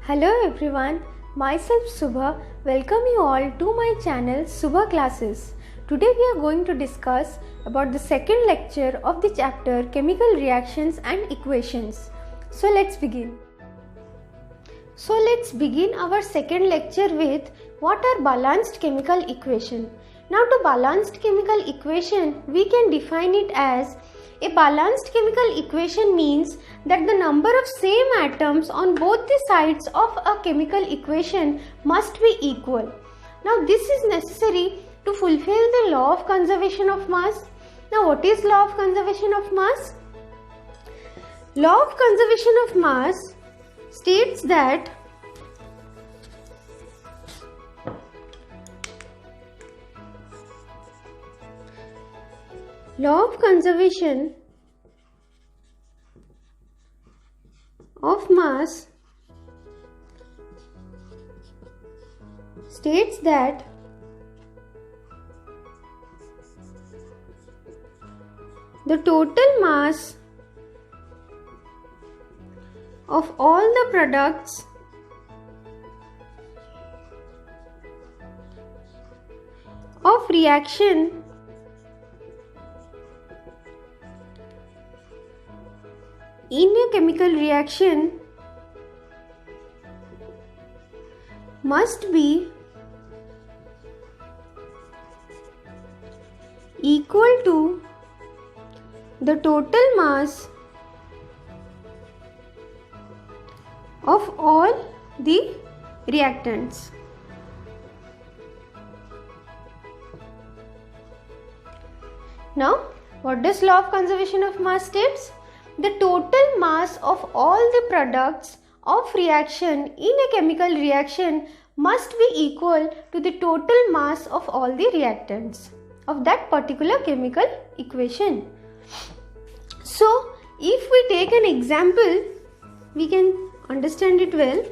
Hello everyone, myself Subha. Welcome you all to my channel Subha Classes. Today we are going to discuss about the second lecture of the chapter Chemical Reactions and Equations. So let's begin. Let's begin our second lecture with what are balanced chemical equation. Now to balanced chemical equation, we can define it as a balanced chemical equation means that the number of same atoms on both the sides of a chemical equation must be equal. Now this is necessary to fulfill the law of conservation of mass. Now what is law of conservation of mass? Law of conservation of mass states that law of conservation of mass states that the total mass of all the products of reaction in a chemical reaction must be equal to the total mass of all the reactants. Now, what does law of conservation of mass states? The total mass of all the products of reaction in a chemical reaction must be equal to the total mass of all the reactants of that particular chemical equation. So, if we take an example, we can understand it well.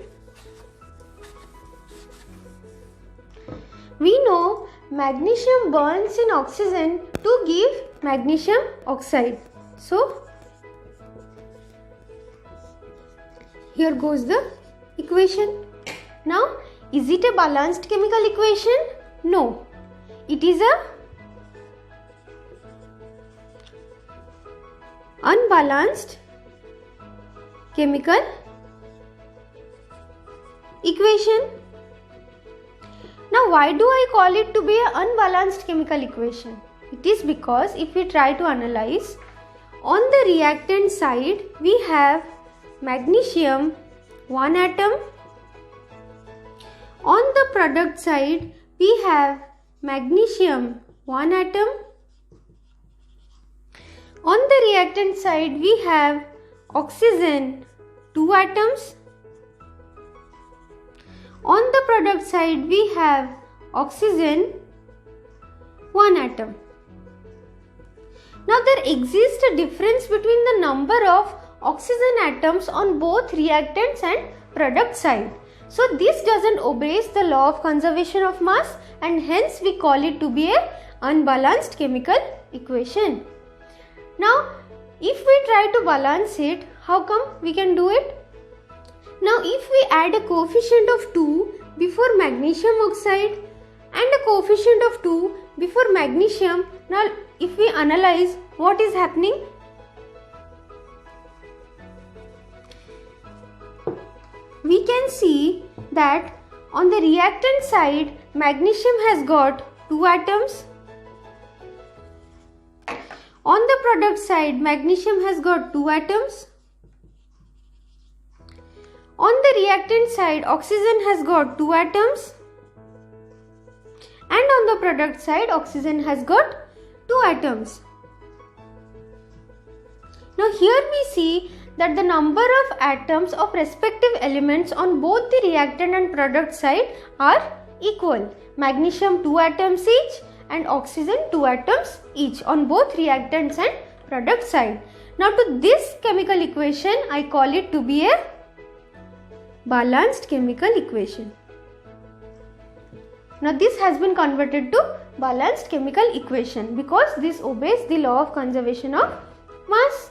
We know magnesium burns in oxygen to give magnesium oxide. So, here goes the equation. Now, is it a balanced chemical equation? No. It is a unbalanced chemical equation. Now, why do I call it to be an unbalanced chemical equation? It is because if we try to analyze, on the reactant side we have magnesium 1 atom. On the product side we have magnesium 1 atom. On the reactant side we have oxygen 2 atoms. On the product side we have oxygen 1 atom. Now there exists a difference between the number of oxygen atoms on both reactants and product side. So this doesn't obey the law of conservation of mass, and hence we call it to be a unbalanced chemical equation. Now if we try to balance it, how come we can do it? Now if we add a coefficient of 2 before magnesium oxide and a coefficient of 2 before magnesium, now if we analyze what is happening, we can see that on the reactant side magnesium has got 2 atoms. On the product side magnesium has got 2 atoms. On the reactant side oxygen has got 2 atoms. And on the product side oxygen has got 2 atoms. Now here we see that the number of atoms of respective elements on both the reactant and product side are equal. Magnesium 2 atoms each and oxygen 2 atoms each on both reactants and product side. Now to this chemical equation I call it to be a balanced chemical equation. Now this has been converted to balanced chemical equation because this obeys the law of conservation of mass.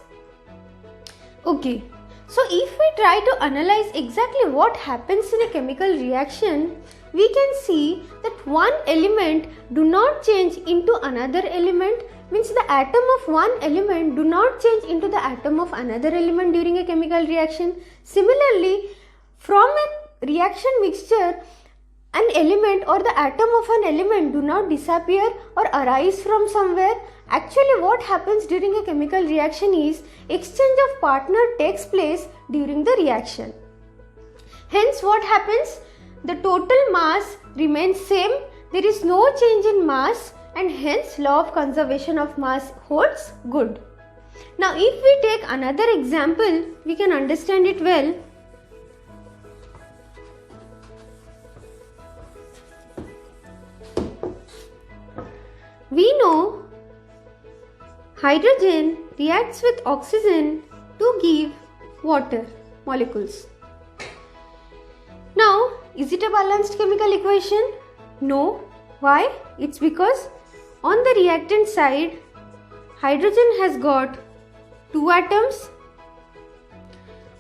Okay, So if we try to analyze exactly what happens in a chemical reaction, we can see that one element do not change into another element, means the atom of one element do not change into the atom of another element during a chemical reaction. Similarly, from a reaction mixture, an element or the atom of an element do not disappear or arise from somewhere. Actually, what happens during a chemical reaction is exchange of partner takes place during the reaction. Hence, what happens? The total mass remains same. There is no change in mass, and hence law of conservation of mass holds good. Now, if we take another example, we can understand it well. We know hydrogen reacts with oxygen to give water molecules. Now, is it a balanced chemical equation? No. Why? It's because on the reactant side, hydrogen has got 2 atoms,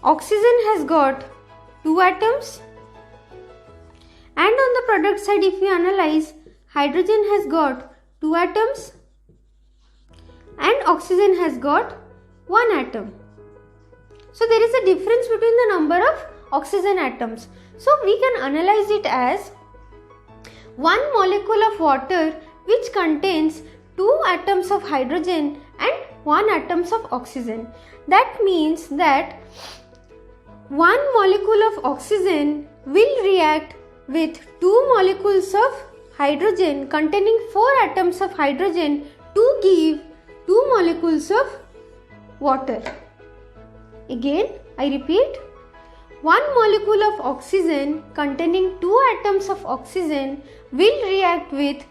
oxygen has got 2 atoms, and on the product side, if we analyze, hydrogen has got 2 atoms and oxygen has got 1 atom. So there is a difference between the number of oxygen atoms. So we can analyze it as 1 molecule of water which contains 2 atoms of hydrogen and 1 atoms of oxygen. That means that 1 molecule of oxygen will react with 2 molecules of hydrogen containing 4 atoms of hydrogen to give 2 molecules of water. Again, I repeat, 1 molecule of oxygen containing 2 atoms of oxygen will react with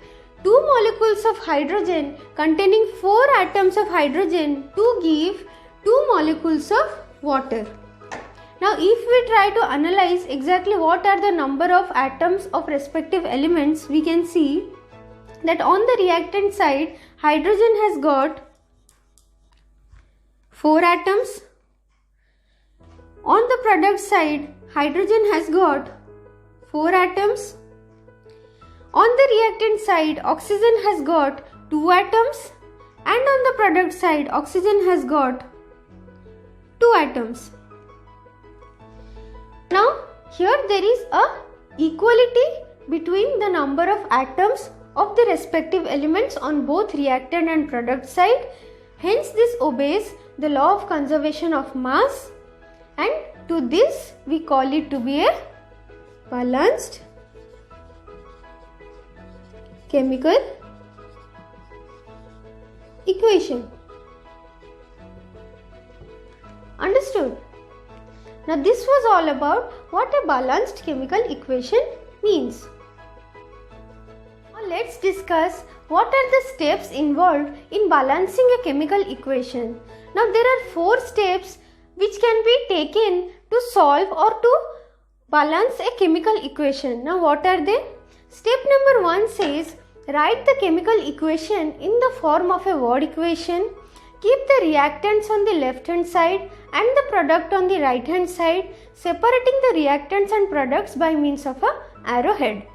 2 molecules of hydrogen containing 4 atoms of hydrogen to give 2 molecules of water. Now, if we try to analyze exactly what are the number of atoms of respective elements, we can see that on the reactant side, hydrogen has got 4 atoms. On the product side, hydrogen has got 4 atoms. On the reactant side, oxygen has got 2 atoms. And on the product side, oxygen has got 2 atoms. Now, here there is a equality between the number of atoms of the respective elements on both reactant and product side. Hence, this obeys the law of conservation of mass, and to this we call it to be a balanced chemical equation. Understood? Now, this was all about what a balanced chemical equation means. Now, let's discuss what are the steps involved in balancing a chemical equation. Now, there are 4 steps which can be taken to solve or to balance a chemical equation. Now, what are they? Step number 1 says, write the chemical equation in the form of a word equation. Keep the reactants on the left hand side and the product on the right hand side, separating the reactants and products by means of a arrowhead.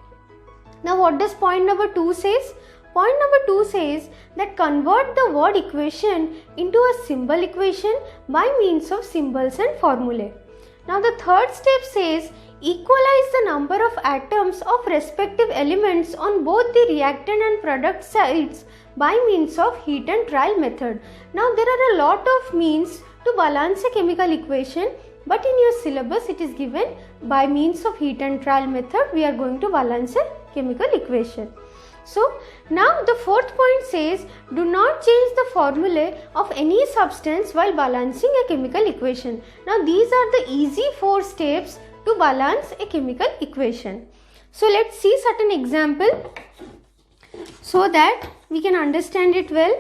Now, what does point number 2 says? Point number 2 says that convert the word equation into a symbol equation by means of symbols and formulae. Now, the third step says equalize the number of atoms of respective elements on both the reactant and product sides by means of heat and trial method. Now, there are a lot of means to balance a chemical equation, but in your syllabus it is given by means of heat and trial method we are going to balance a chemical equation. So, now the fourth point says do not change the formulae of any substance while balancing a chemical equation. Now, these are the easy 4 steps to balance a chemical equation. So, let's see certain example so that we can understand it well.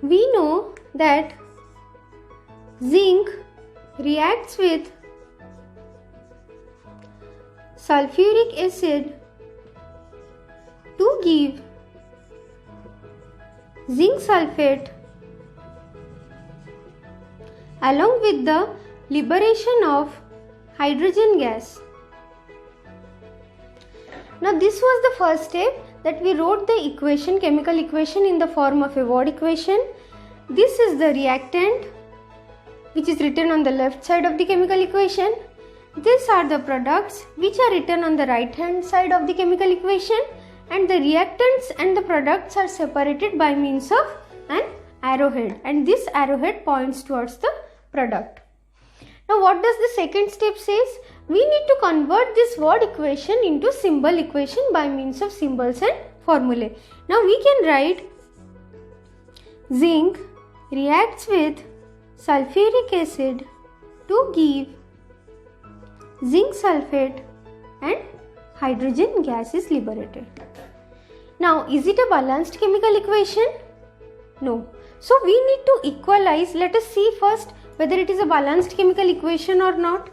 We know that zinc reacts with sulfuric acid to give zinc sulfate along with the liberation of hydrogen gas. Now this was the first step, that we wrote the equation, chemical equation in the form of a word equation. This is the reactant which is written on the left side of the chemical equation. These are the products which are written on the right hand side of the chemical equation, and the reactants and the products are separated by means of an arrowhead, and this arrowhead points towards the product. Now what does the second step says? We need to convert this word equation into symbol equation by means of symbols and formulae. Now we can write zinc reacts with sulfuric acid to give zinc sulfate and hydrogen gas is liberated. Now is it a balanced chemical equation? No. So we need to equalize. Let us see first whether it is a balanced chemical equation or not.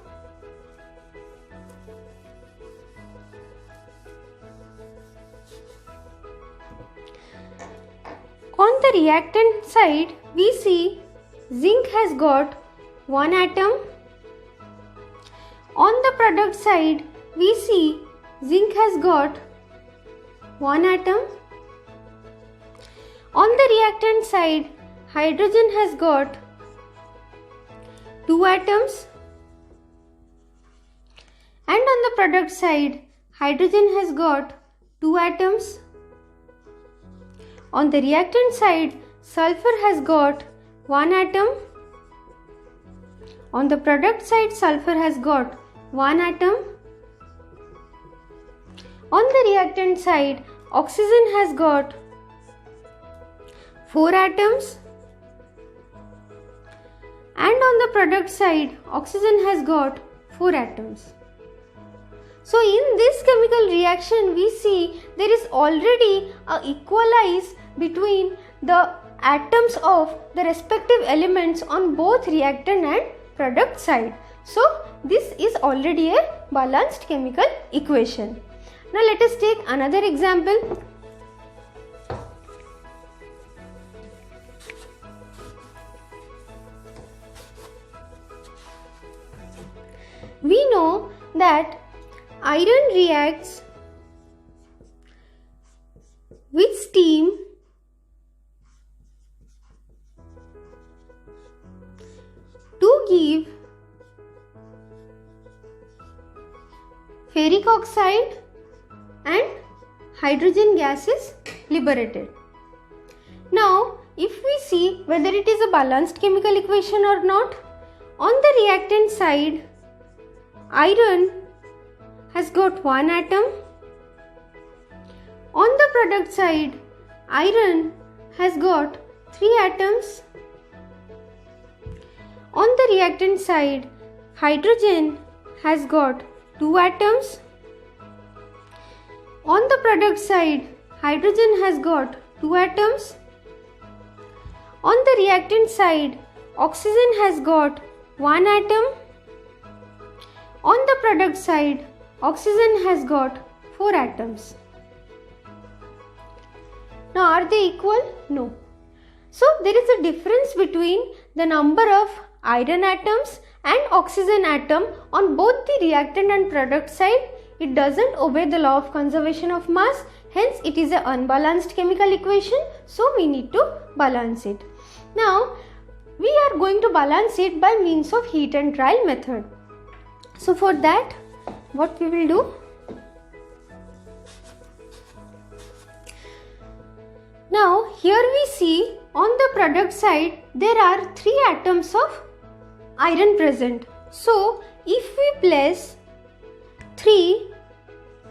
On the reactant side, we see zinc has got one atom. On the product side, we see zinc has got one atom. On the reactant side, hydrogen has got two atoms, and on the product side, hydrogen has got two atoms. On the reactant side, sulfur has got one atom. On the product side, sulfur has got one atom. On the reactant side, oxygen has got 4 atoms, and on the product side, oxygen has got 4 atoms. So in this chemical reaction, we see there is already a equalize between the atoms of the respective elements on both reactant and product side. So this is already a balanced chemical equation. Now let us take another example. We know that iron reacts with steam to give ferric oxide and hydrogen gas is liberated. Now, if we see whether it is a balanced chemical equation or not, on the reactant side, iron has got one atom. On the product side, iron has got 3 atoms. On the reactant side, hydrogen has got 2 atoms. On the product side, hydrogen has got 2 atoms. On the reactant side, oxygen has got 1 atom. On the product side, oxygen has got 4 atoms. Now are they equal? No. So there is a difference between the number of iron atoms and oxygen atom on both the reactant and product side. It doesn't obey the law of conservation of mass, hence it is an unbalanced chemical equation, so we need to balance it. Now we are going to balance it by means of heat and trial method. So for that, what we will do? Now here we see on the product side there are 3 atoms of iron present. So if we place 3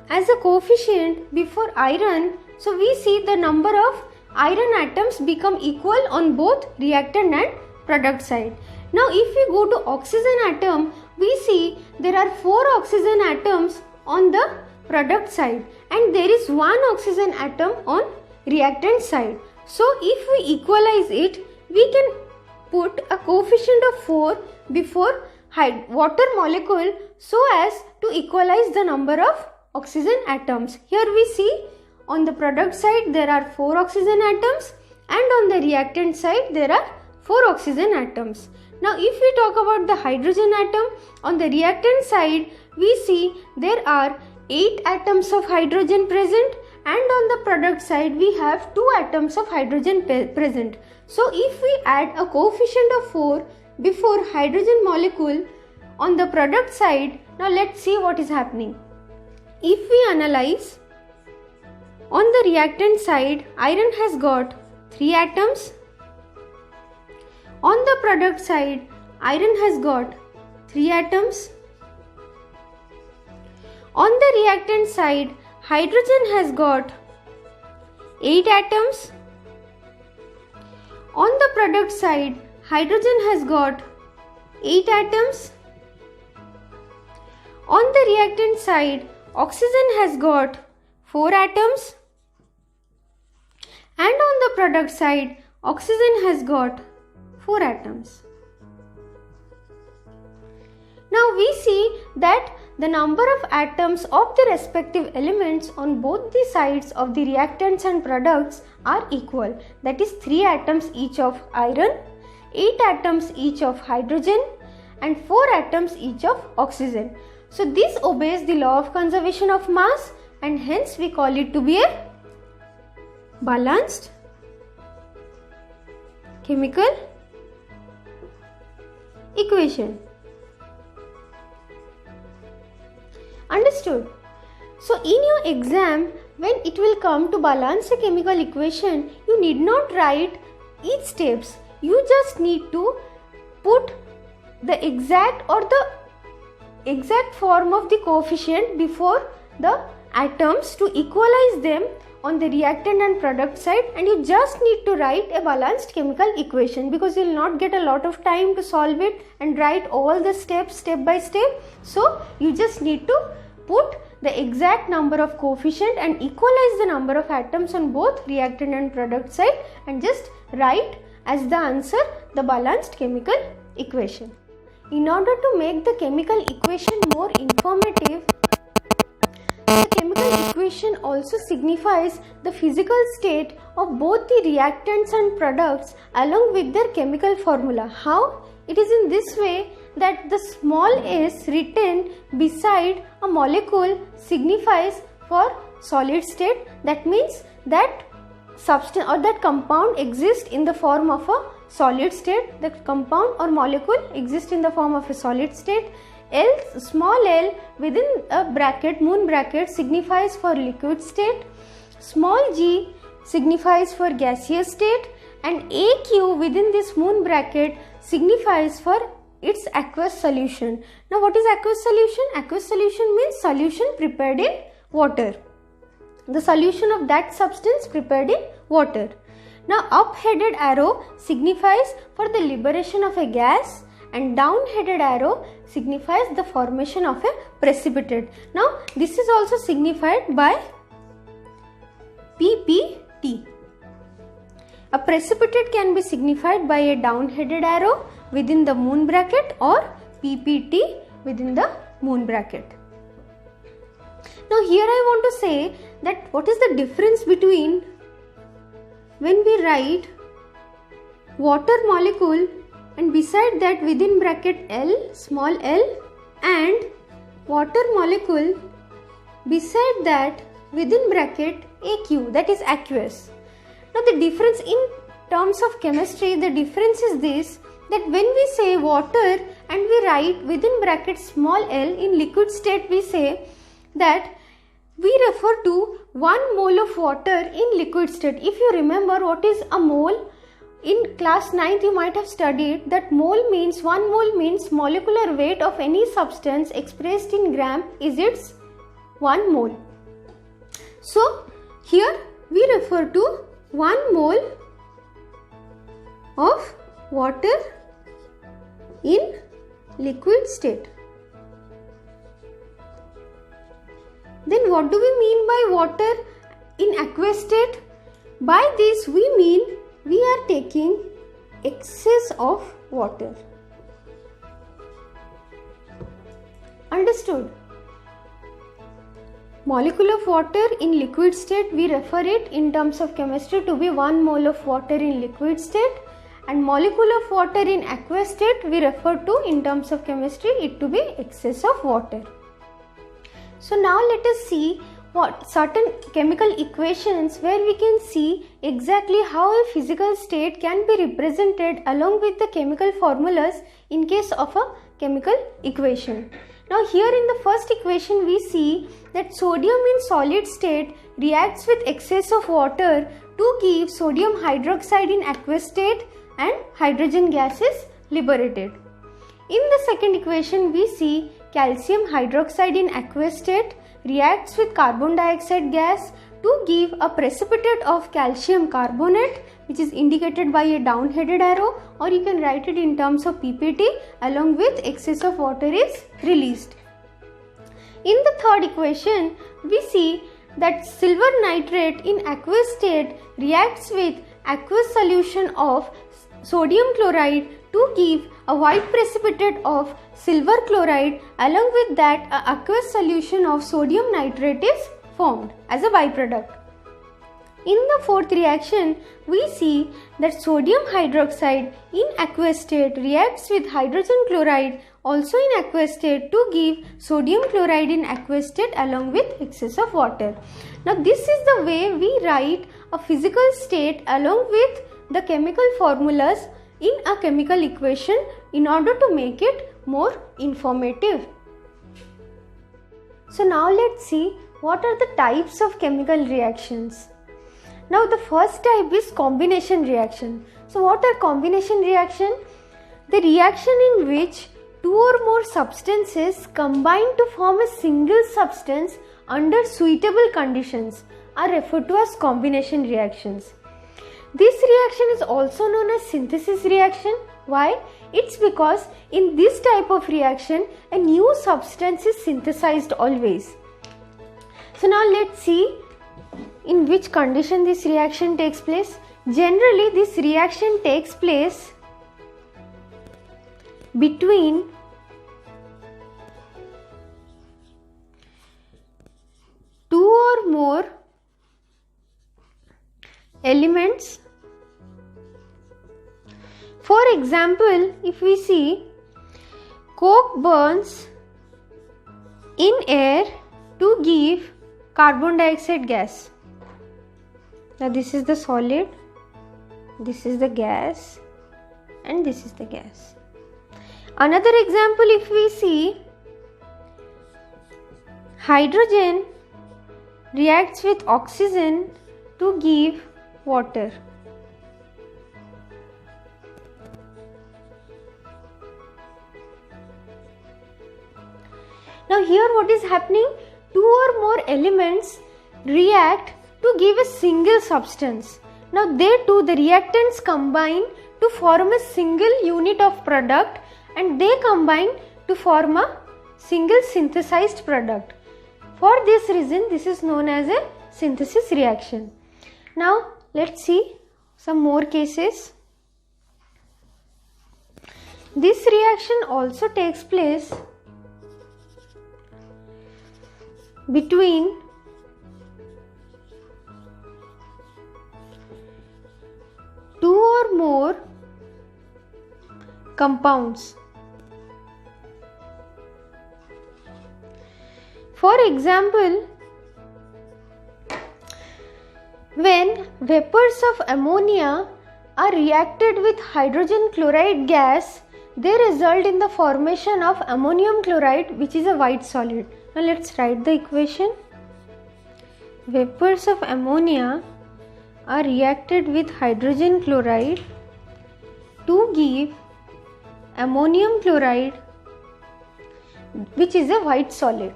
as a coefficient before iron, so we see the number of iron atoms become equal on both reactant and product side. Now if we go to oxygen atom, we see there are 4 oxygen atoms on the product side and there is 1 oxygen atom on reactant side. So if we equalize it, we can put a coefficient of 4 before water molecule, so as to equalize the number of oxygen atoms. Here we see on the product side there are 4 oxygen atoms and on the reactant side there are 4 oxygen atoms. Now if we talk about the hydrogen atom, on the reactant side we see there are 8 atoms of hydrogen present and on the product side we have 2 atoms of hydrogen present. So if we add a coefficient of 4 before hydrogen molecule on the product side, now let's see what is happening. If we analyze, on the reactant side iron has got 3 atoms. On the product side iron has got 3 atoms. On the reactant side hydrogen has got 8 atoms. On the product side hydrogen has got 8 atoms. On the reactant side oxygen has got 4 atoms. And on the product side oxygen has got 4 atoms. Now we see that the number of atoms of the respective elements on both the sides of the reactants and products are equal. That is 3 atoms each of iron, 8 atoms each of hydrogen and 4 atoms each of oxygen. So this obeys the law of conservation of mass and hence we call it to be a balanced chemical equation. Understood? So in your exam, when it will come to balance a chemical equation, you need not write each steps. You just need to put the exact or the exact form of the coefficient before the atoms to equalize them on the reactant and product side, and you just need to write a balanced chemical equation because you will not get a lot of time to solve it and write all the steps step by step. So you just need to put the exact number of coefficient and equalize the number of atoms on both reactant and product side and just write as the answer the balanced chemical equation. In order to make the chemical equation more informative, the chemical equation also signifies the physical state of both the reactants and products along with their chemical formula. How? It is in this way that the small s written beside a molecule signifies for solid state. That means that substance or that compound exists in the form of a solid state. That compound or molecule exists in the form of a solid state. L, small l within a bracket, moon bracket, signifies for liquid state. Small g signifies for gaseous state, and AQ within this moon bracket signifies for its aqueous solution. Now what is aqueous solution? Aqueous solution means solution prepared in water. The solution of that substance prepared in water. Now up-headed arrow signifies for the liberation of a gas and down-headed arrow signifies the formation of a precipitate. Now this is also signified by PPT. A precipitate can be signified by a down-headed arrow within the moon bracket or PPT within the moon bracket. Now here I want to say that what is the difference between when we write water molecule and beside that within bracket L, small l, and water molecule beside that within bracket AQ, that is aqueous. Now the difference in terms of chemistry, the difference is this, that when we say water and we write within bracket small l in liquid state, we say that we refer to 1 mole of water in liquid state. If you remember what is a mole, in class 9th you might have studied that mole means 1 mole means molecular weight of any substance expressed in gram is its 1 mole. So here we refer to 1 mole of water in liquid state. Then what do we mean by water in aqueous state? By this we mean we are taking excess of water. Understood? Understood? Molecule of water in liquid state, we refer it in terms of chemistry to be 1 mole of water in liquid state, and molecule of water in aqueous state we refer to in terms of chemistry it to be excess of water. So now let us see what certain chemical equations where we can see exactly how a physical state can be represented along with the chemical formulas in case of a chemical equation. Now here in the first equation we see that sodium in solid state reacts with excess of water to give sodium hydroxide in aqueous state and hydrogen gas is liberated. In the second equation we see calcium hydroxide in aqueous state reacts with carbon dioxide gas to give a precipitate of calcium carbonate, which is indicated by a down-headed arrow, or you can write it in terms of PPT, along with excess of water is released. In the third equation we see that silver nitrate in aqueous state reacts with aqueous solution of sodium chloride to give a white precipitate of silver chloride. Along with that, a aqueous solution of sodium nitrate is formed as a byproduct. In the fourth reaction, we see that sodium hydroxide in aqueous state reacts with hydrogen chloride also in aqueous state to give sodium chloride in aqueous state along with excess of water. Now this is the way we write a physical state along with the chemical formulas in a chemical equation in order to make it more informative. So now let's see what are the types of chemical reactions. Now the first type is combination reaction. So what are combination reaction? The reaction in which two or more substances combine to form a single substance under suitable conditions are referred to as combination reactions. This reaction is also known as synthesis reaction. Why? It's because in this type of reaction a new substance is synthesized always. So now let's see in which condition this reaction takes place. Generally this reaction takes place between two or more elements. For example, if we see coke burns in air to give carbon dioxide gas. Now this is the solid, this is the gas, and this is the gas. Another example, if we see hydrogen reacts with oxygen to give water. Now here what is happening? Two or more elements react to give a single substance. Now they two, the reactants combine to form a single unit of product, and they combine to form a single synthesized product. For this reason this is known as a synthesis reaction. Now let's see some more cases. This reaction also takes place between two or more compounds. For example, when vapors of ammonia are reacted with hydrogen chloride gas, they result in the formation of ammonium chloride, which is a white solid. Now let's write the equation. Vapors of ammonia are reacted with hydrogen chloride to give ammonium chloride, which is a white solid.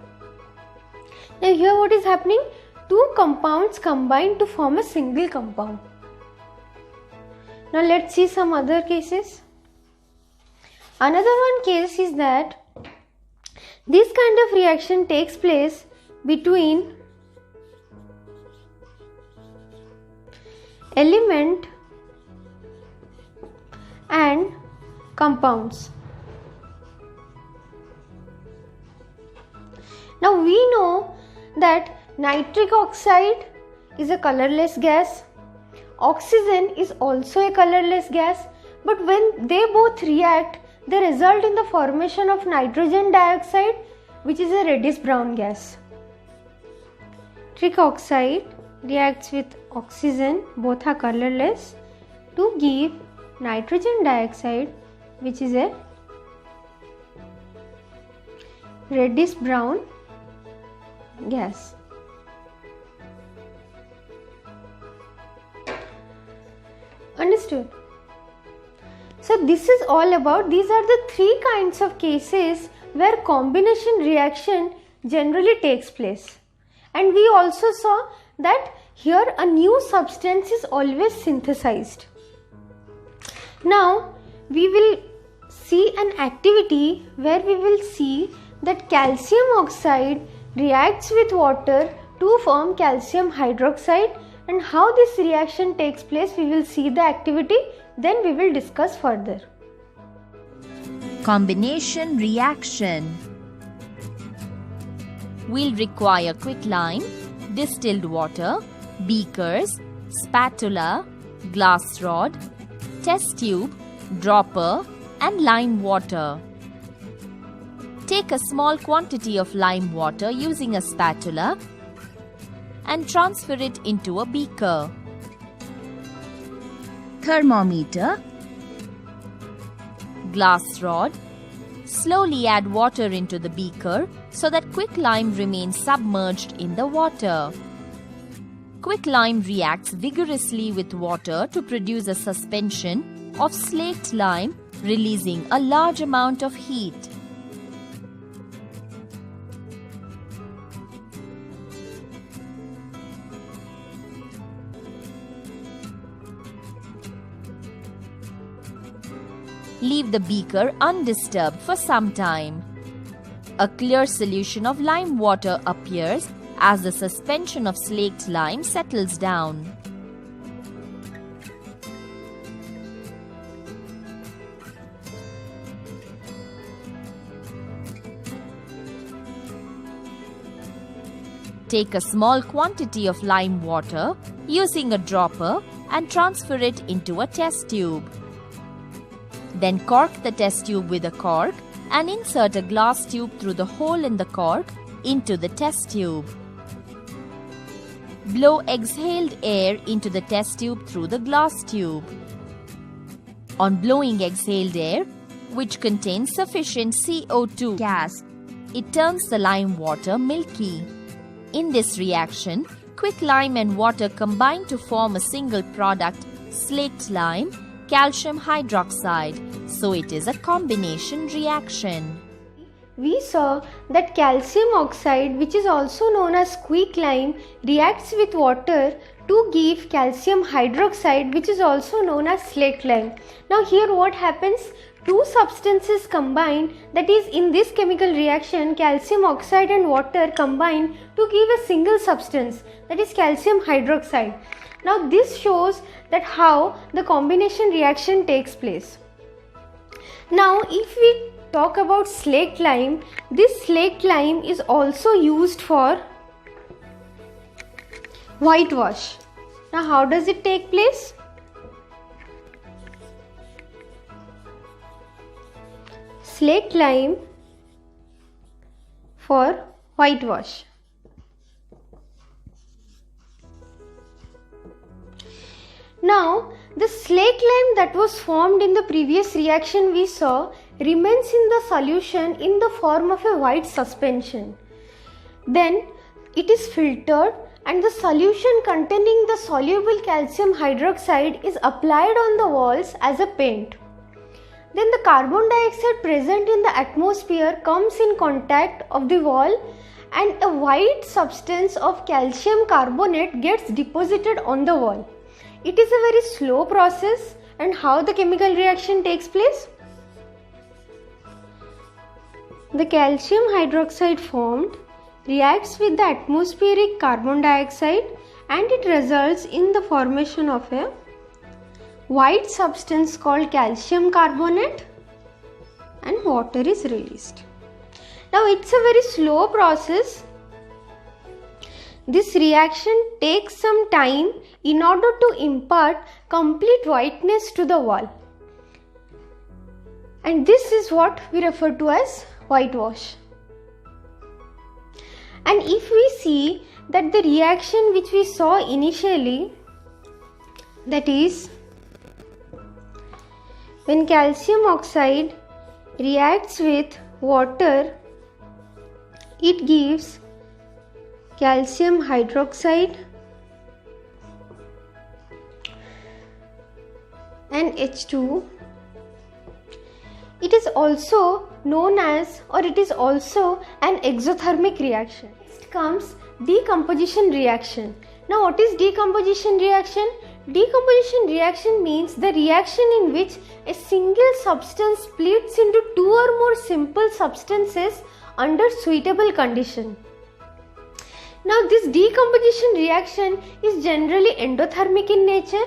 Now here what is happening? Two compounds combine to form a single compound. Now let's see some other cases. Another one case is that this kind of reaction takes place between element and compounds. Now we know that nitric oxide is a colorless gas. Oxygen is also a colorless gas, but when they both react, they result in the formation of nitrogen dioxide, which is a reddish brown gas. Nitric oxide reacts with oxygen, both are colorless, to give nitrogen dioxide, which is a reddish brown gas. Understood? So this is all about, these are the three kinds of cases where combination reaction generally takes place. And we also saw that here a new substance is always synthesized. Now we will see an activity where we will see that calcium oxide reacts with water to form calcium hydroxide, and how this reaction takes place we will see the activity, then we will discuss further. Combination reaction. We'll require quicklime, distilled water, beakers, spatula, glass rod, test tube, dropper and lime water. Take a small quantity of lime water using a spatula and transfer it into a beaker. Thermometer, glass rod. Slowly add water into the beaker so that quicklime remains submerged in the water. Quicklime reacts vigorously with water to produce a suspension of slaked lime, releasing a large amount of heat. Leave the beaker undisturbed for some time. A clear solution of lime water appears as the suspension of slaked lime settles down. Take a small quantity of lime water using a dropper and transfer it into a test tube. Then cork the test tube with a cork and insert a glass tube through the hole in the cork into the test tube. Blow exhaled air into the test tube through the glass tube. On blowing exhaled air, which contains sufficient CO2 gas, it turns the lime water milky. In this reaction, quicklime and water combine to form a single product, slaked lime, calcium hydroxide, so it is a combination reaction. We saw that calcium oxide, which is also known as quicklime, reacts with water to give calcium hydroxide, which is also known as slaked lime. Now here what happens? Two substances combine, that is in this chemical reaction calcium oxide and water combine to give a single substance, that is calcium hydroxide. Now this shows that how the combination reaction takes place. Now if we talk about slaked lime, this slaked lime is also used for whitewash. Now how does it take place? Slaked lime for whitewash. Now, the slaked lime that was formed in the previous reaction we saw remains in the solution in the form of a white suspension. Then it is filtered and the solution containing the soluble calcium hydroxide is applied on the walls as a paint. Then the carbon dioxide present in the atmosphere comes in contact of the wall and a white substance of calcium carbonate gets deposited on the wall. It is a very slow process, and how the chemical reaction takes place? The calcium hydroxide formed reacts with the atmospheric carbon dioxide and it results in the formation of a white substance called calcium carbonate and water is released. Now it's a very slow process. This reaction takes some time in order to impart complete whiteness to the wall. And this is what we refer to as whitewash. And if we see that the reaction which we saw initially, that is when calcium oxide reacts with water, it gives calcium hydroxide and H2. It is also known as, or it is also an exothermic reaction. Next comes decomposition reaction. Now what is decomposition reaction? Decomposition reaction means the reaction in which a single substance splits into two or more simple substances under suitable condition. Now this decomposition reaction is generally endothermic in nature.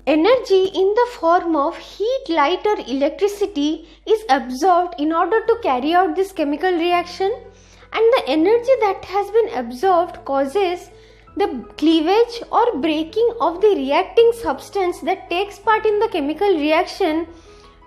Energy in the form of heat, light or electricity is absorbed in order to carry out this chemical reaction, and the energy that has been absorbed causes the cleavage or breaking of the reacting substance that takes part in the chemical reaction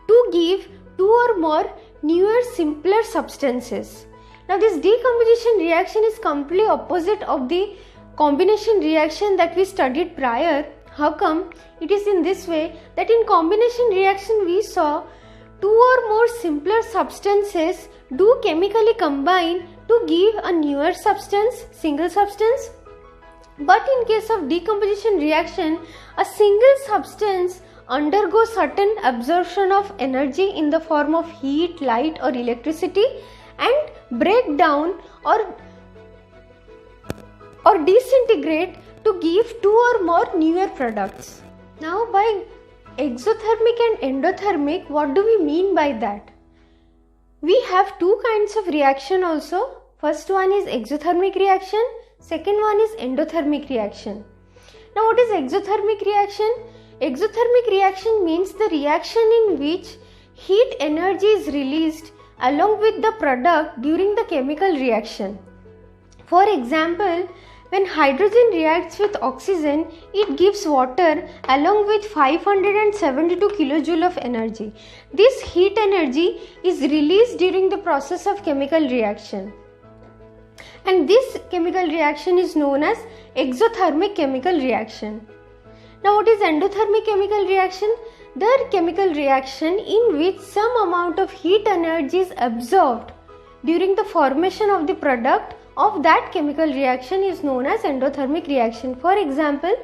to give two or more newer, simpler substances. Now this decomposition reaction is completely opposite of the combination reaction that we studied prior. How come? It is in this way that in combination reaction we saw two or more simpler substances do chemically combine to give a newer substance, single substance. But in case of decomposition reaction, a single substance undergoes certain absorption of energy in the form of heat, light or electricity and break down or disintegrate to give two or more newer products. Now by exothermic and endothermic, what do we mean by that? We have two kinds of reaction also. First one is exothermic reaction, second one is endothermic reaction. Now what is exothermic reaction? Exothermic reaction means the reaction in which heat energy is released along with the product during the chemical reaction. For example, when hydrogen reacts with oxygen, it gives water along with 572 kilojoule of energy. This heat energy is released during the process of chemical reaction. And this chemical reaction is known as exothermic chemical reaction. Now what is endothermic chemical reaction? The chemical reaction in which some amount of heat energy is absorbed during the formation of the product of that chemical reaction is known as endothermic reaction. For example,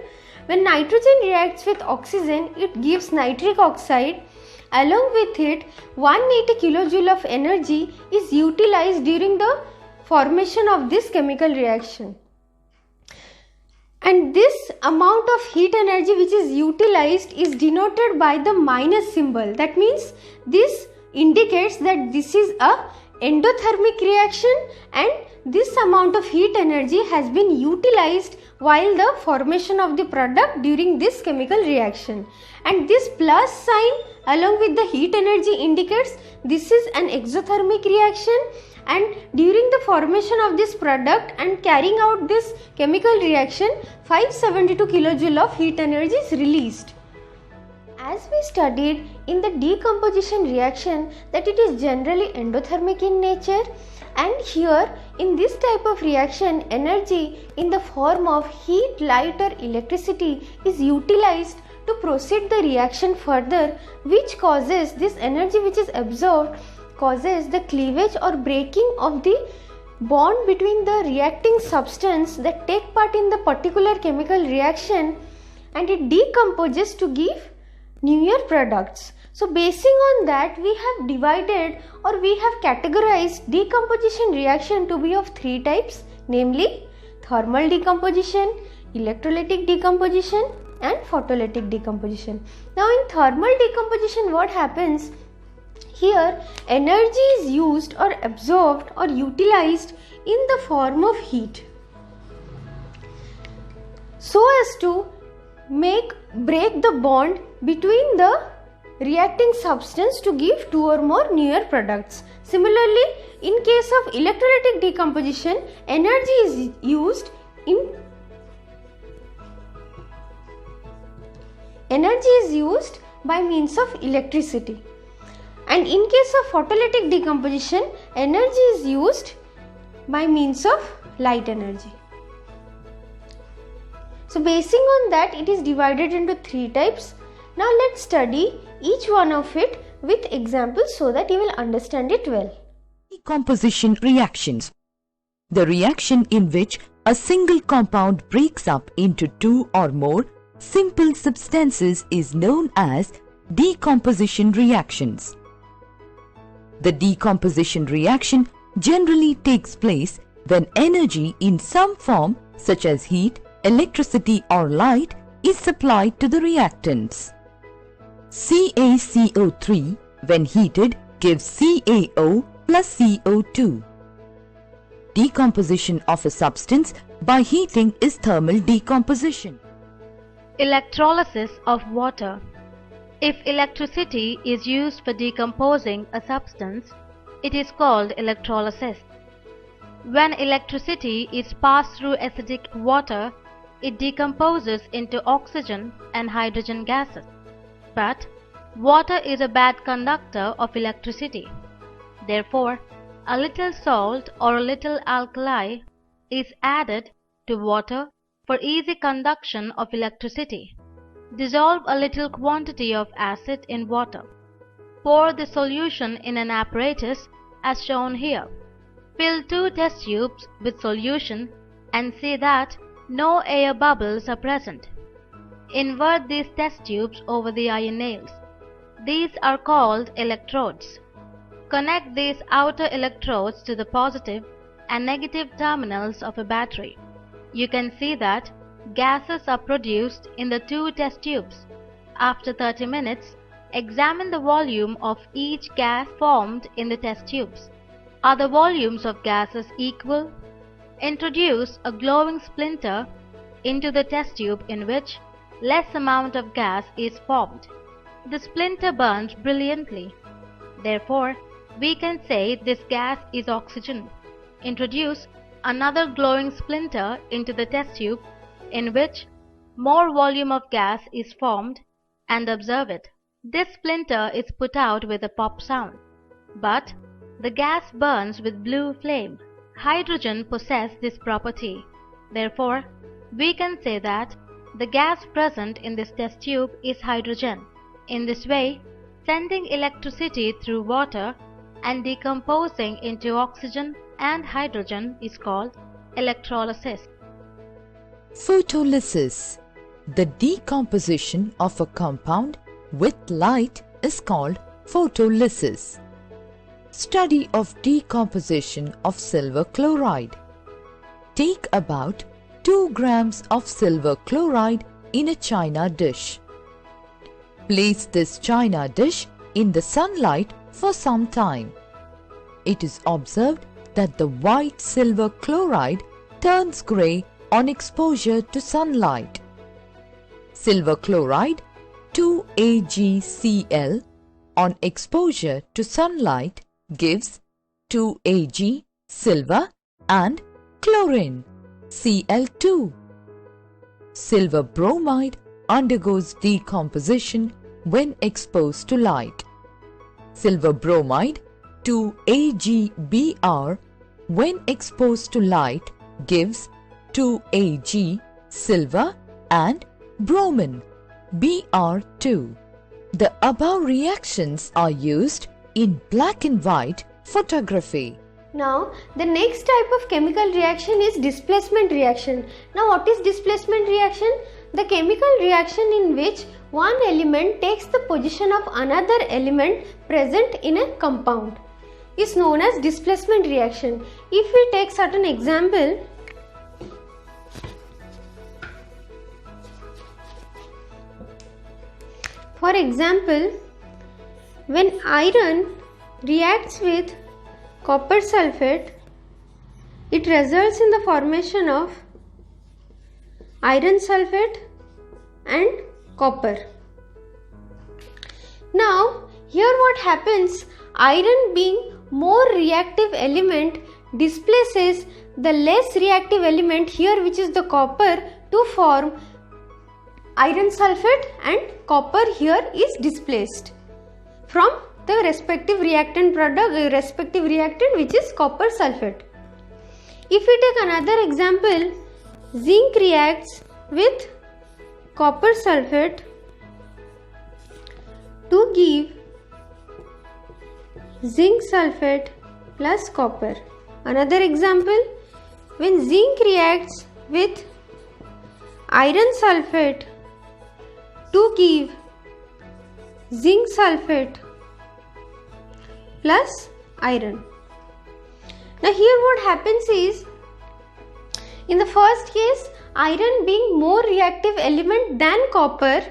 when nitrogen reacts with oxygen, it gives nitric oxide. Along with it, 180 kilojoule of energy is utilized during the formation of this chemical reaction. And this amount of heat energy which is utilized is denoted by the minus symbol. That means this indicates that this is a endothermic reaction and this amount of heat energy has been utilized while the formation of the product during this chemical reaction. And this plus sign along with the heat energy indicates this is an exothermic reaction, and during the formation of this product and carrying out this chemical reaction, 572 kilojoule of heat energy is released. As we studied in the decomposition reaction that it is generally endothermic in nature, and here in this type of reaction energy in the form of heat, light or electricity is utilized to proceed the reaction further, which causes this energy which is absorbed causes the cleavage or breaking of the bond between the reacting substance that take part in the particular chemical reaction, and it decomposes to give newer products. So basing on that, we have divided or we have categorized decomposition reaction to be of three types, namely thermal decomposition, electrolytic decomposition and photolytic decomposition. Now in thermal decomposition, what happens? Here energy is used or absorbed or utilized in the form of heat so as to break the bond between the reacting substance to give two or more newer products. Similarly, in case of electrolytic decomposition, energy is used by means of electricity. And in case of photolytic decomposition, energy is used by means of light energy. So basing on that, it is divided into three types. Now let's study each one of it with examples so that you will understand it well. Decomposition reactions. The reaction in which a single compound breaks up into two or more simple substances is known as decomposition reactions. The decomposition reaction generally takes place when energy in some form such as heat, electricity or light is supplied to the reactants. CaCO3 when heated gives CaO plus CO2. Decomposition of a substance by heating is thermal decomposition. Electrolysis of water. If electricity is used for decomposing a substance, it is called electrolysis. When electricity is passed through acidic water, it decomposes into oxygen and hydrogen gases. But water is a bad conductor of electricity. Therefore, a little salt or a little alkali is added to water for easy conduction of electricity. Dissolve a little quantity of acid in water. Pour the solution in an apparatus as shown here. Fill 2 test tubes with solution and see that no air bubbles are present. Invert these test tubes over the iron nails. These are called electrodes. Connect these outer electrodes to the positive and negative terminals of a battery. You can see that gases are produced in the 2 test tubes. After 30 minutes, examine the volume of each gas formed in the test tubes. Are the volumes of gases equal? Introduce a glowing splinter into the test tube in which less amount of gas is formed. The splinter burns brilliantly. Therefore, we can say this gas is oxygen. Introduce another glowing splinter into the test tube in which more volume of gas is formed and observe it. This splinter is put out with a pop sound. But the gas burns with blue flame. Hydrogen possesses this property. Therefore, we can say that the gas present in this test tube is hydrogen. In this way, sending electricity through water and decomposing into oxygen and hydrogen is called electrolysis. Photolysis. The decomposition of a compound with light is called photolysis. Study of decomposition of silver chloride. Take about 2 grams of silver chloride in a china dish. Place this china dish in the sunlight for some time. It is observed that the white silver chloride turns grey on exposure to sunlight. Silver chloride 2AgCl on exposure to sunlight gives 2Ag silver and chlorine Cl2. Silver bromide undergoes decomposition when exposed to light. Silver bromide 2AgBr when exposed to light gives 2Ag silver and bromine Br2. The above reactions are used in black and white photography. Now, the next type of chemical reaction is displacement reaction. Now, what is displacement reaction? The chemical reaction in which one element takes the position of another element present in a compound is known as displacement reaction. If we take certain example, for example, when iron reacts with copper sulfate, it results in the formation of iron sulfate and copper. Now here what happens, iron being more reactive element displaces the less reactive element here, which is the copper, to form iron sulfate, and copper here is displaced from the respective reactant which is copper sulfate. If we take another example, zinc reacts with copper sulfate to give zinc sulfate plus copper. Another example, when zinc reacts with iron sulfate to give zinc sulfate plus iron. Now here what happens is, in the first case, iron being more reactive element than copper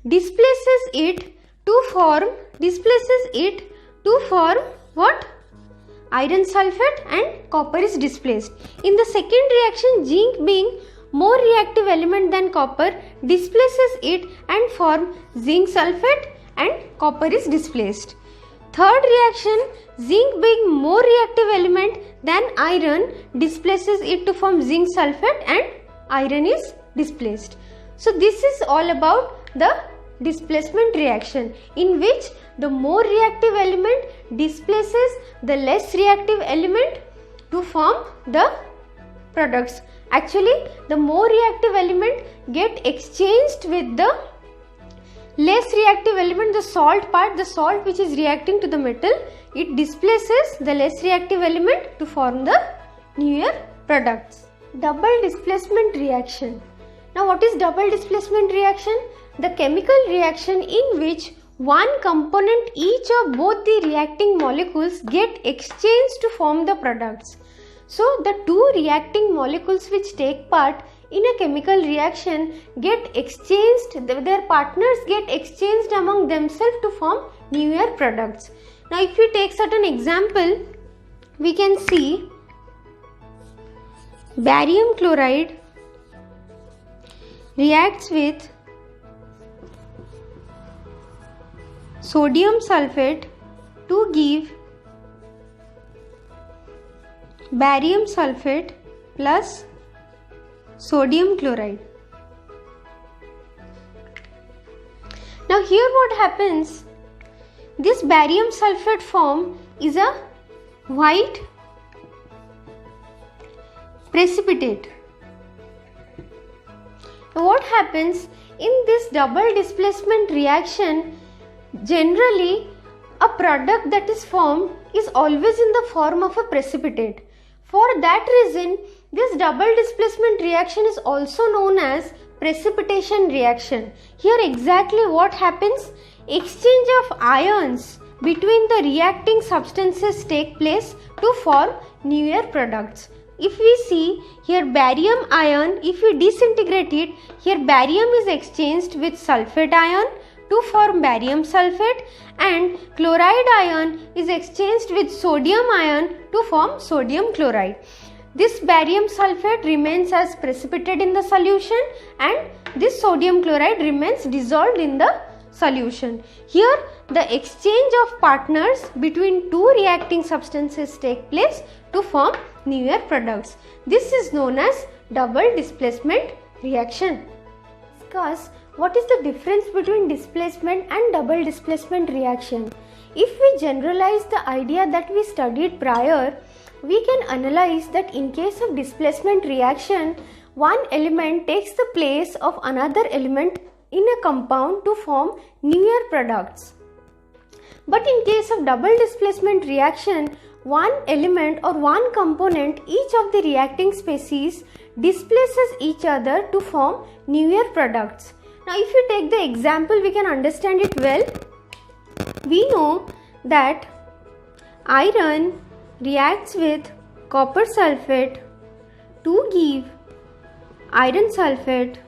displaces it to form what? Iron sulfate, and copper is displaced. In the second reaction, zinc being more reactive element than copper displaces it and form zinc sulfate, and copper is displaced. Third reaction, zinc being more reactive element than iron displaces it to form zinc sulfate, and iron is displaced. So this is all about the displacement reaction, in which the more reactive element displaces the less reactive element to form the products. Actually, the more reactive element get exchanged with the less reactive element, the salt part, the salt which is reacting to the metal, it displaces the less reactive element to form the newer products. Double displacement reaction. Now what is double displacement reaction? The chemical reaction in which one component each of both the reacting molecules get exchanged to form the products. So the two reacting molecules which take part in a chemical reaction get exchanged, their partners get exchanged among themselves to form newer products. Now if we take certain example, we can see barium chloride reacts with sodium sulfate to give barium sulfate plus sodium chloride. Now here what happens, this barium sulfate form is a white precipitate. Now what happens in this double displacement reaction, generally a product that is formed is always in the form of a precipitate. For that reason, this double displacement reaction is also known as precipitation reaction. Here exactly what happens? Exchange of ions between the reacting substances take place to form newer products. If we see here barium ion, if we disintegrate it, here barium is exchanged with sulfate ion to form barium sulfate, and chloride ion is exchanged with sodium ion to form sodium chloride. This barium sulfate remains as precipitate in the solution, and this sodium chloride remains dissolved in the solution. Here the exchange of partners between two reacting substances take place to form newer products. This is known as double displacement reaction. Discuss what is the difference between displacement and double displacement reaction. If we generalize the idea that we studied prior, we can analyze that in case of displacement reaction, one element takes the place of another element in a compound to form newer products. But in case of double displacement reaction, one element or one component, each of the reacting species displaces each other to form newer products. Now if you take the example, we can understand it well. We know that iron reacts with copper sulfate to give iron sulfate,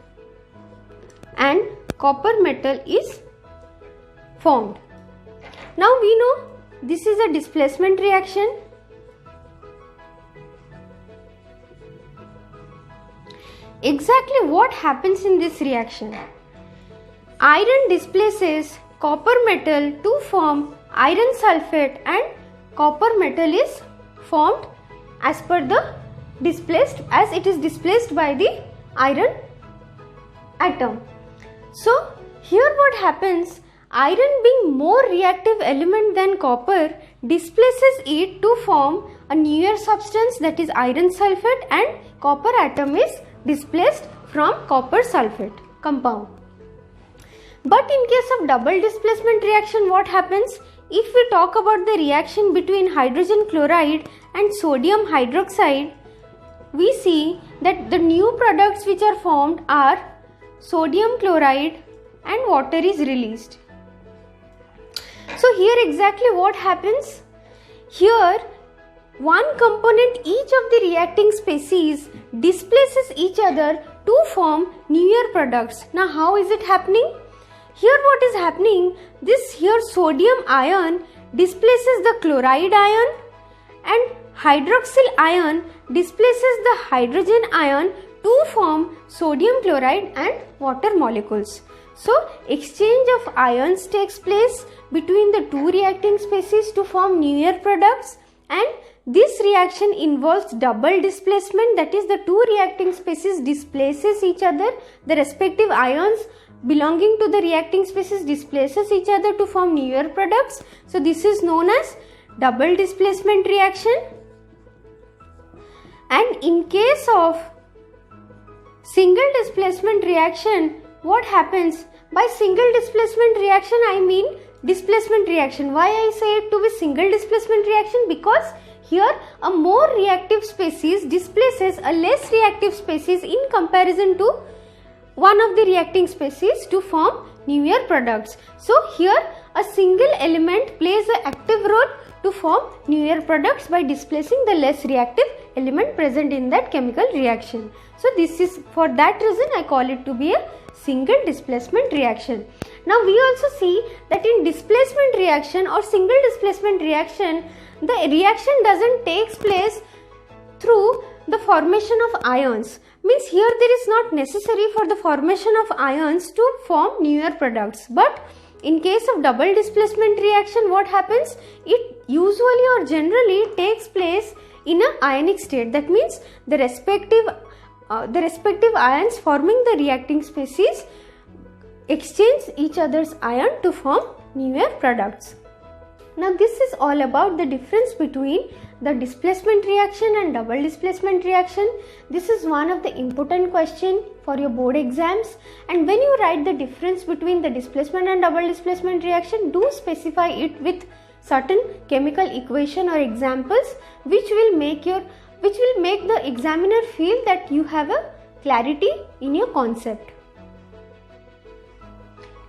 and copper metal is formed. Now we know this is a displacement reaction. Exactly what happens in this reaction? Iron displaces copper metal to form iron sulfate, and copper metal is formed as per the as it is displaced by the iron atom. So here what happens, iron being more reactive element than copper displaces it to form a newer substance, that is iron sulfate, and copper atom is displaced from copper sulfate compound. But in case of double displacement reaction, what happens? If we talk about the reaction between hydrogen chloride and sodium hydroxide, we see that the new products which are formed are sodium chloride and water is released. So here exactly what happens? Here one component each of the reacting species displaces each other to form newer products. Now how is it happening? Here what is happening, this here sodium ion displaces the chloride ion and hydroxyl ion displaces the hydrogen ion to form sodium chloride and water molecules. So exchange of ions takes place between the two reacting species to form newer products, and this reaction involves double displacement, that is the two reacting species displaces each other, the respective ions belonging to the reacting species displaces each other to form newer products. So this is known as double displacement reaction. And in case of single displacement reaction, what happens? By single displacement reaction I mean displacement reaction. Why I say it to be single displacement reaction? Because here a more reactive species displaces a less reactive species in comparison to one of the reacting species to form newer products. So here a single element plays an active role to form newer products by displacing the less reactive element present in that chemical reaction. So this is, for that reason I call it to be a single displacement reaction. Now we also see that in displacement reaction or single displacement reaction, the reaction doesn't take place through the formation of ions. Means here there is not necessary for the formation of ions to form newer products. But in case of double displacement reaction, what happens? It usually or generally takes place in an ionic state. That means the respective ions forming the reacting species exchange each other's ion to form newer products. Now this is all about the difference between the displacement reaction and double displacement reaction. This is one of the important question for your board exams, and when you write the difference between the displacement and double displacement reaction, do specify it with certain chemical equation or examples which will make the examiner feel that you have a clarity in your concept.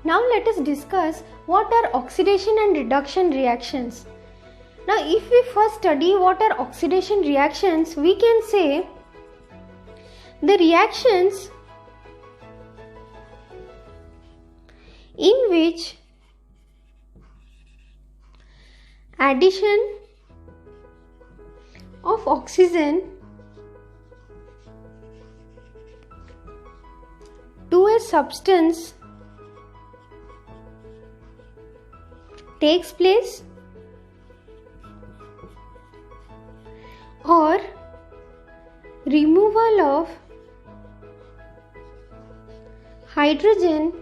Now let us discuss what are oxidation and reduction reactions. Now if we first study what are oxidation reactions, we can say the reactions in which addition of oxygen to a substance takes place or removal of hydrogen